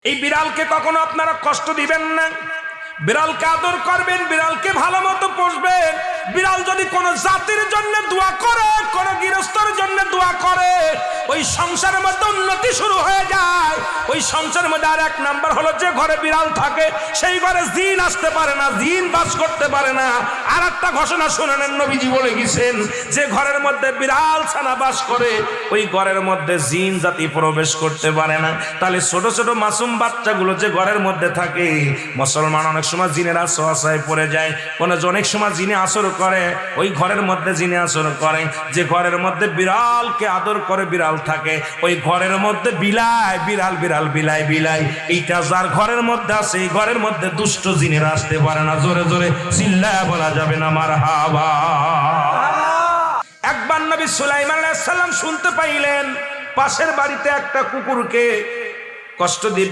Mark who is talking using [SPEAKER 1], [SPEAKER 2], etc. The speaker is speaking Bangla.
[SPEAKER 1] এই বিড়ালকে কখনো আপনারা কষ্ট দিবেন না, বিড়ালকে আদর করবেন, বিড়ালকে ভালো মতো পুষবেন। বিড়াল যদি কোনো জাতির জন্য দোয়া করে, কোনো গৃহস্থর জন্য দোয়া করে, ওই সংসারের মধ্যে উন্নতি শুরু হয়ে যায়। ওই সংসারের মধ্যে আর এক নাম্বার হলো, যে ঘরে বিড়াল থাকে সেই ঘরে জিন আসতে পারে না, জিন বাস করতে পারে না। আর একটা ঘোষণা শুনেন, নবীজি বলে গেছেন, যে ঘরের মধ্যে বিড়াল ছানা বাস করে ওই ঘরের মধ্যে জিন জাতি প্রবেশ করতে পারে না। তাহলে ছোট ছোট মাসুম বাচ্চাগুলো যে ঘরের মধ্যে থাকে, মুসলমান অনেক সময় জিনের আশ্রয় পড়ে যায়, অনেক সময় জিনে আসর করে, ওই ঘরের মধ্যে জিনে আসর করে। যে ঘরের মধ্যে বিড়ালকে আদর করে বিড়াল থাকে, ওই ঘরের মধ্যে বিলাই বিড়াল বিড়াল বিলাই বিলাই, এইটা যার ঘরের মধ্যে আছে এই ঘরের মধ্যে দুষ্ট জিনেরা আসতে পারে না। জোরে জোরে চিল্লায়া বলা যাবে না মারহাবা। একবার নবী সুলাইমান আলাইহিস সালাম শুনতে পাইলেন পাশের বাড়িতে একটা কুকুরকে কষ্ট দিয়ে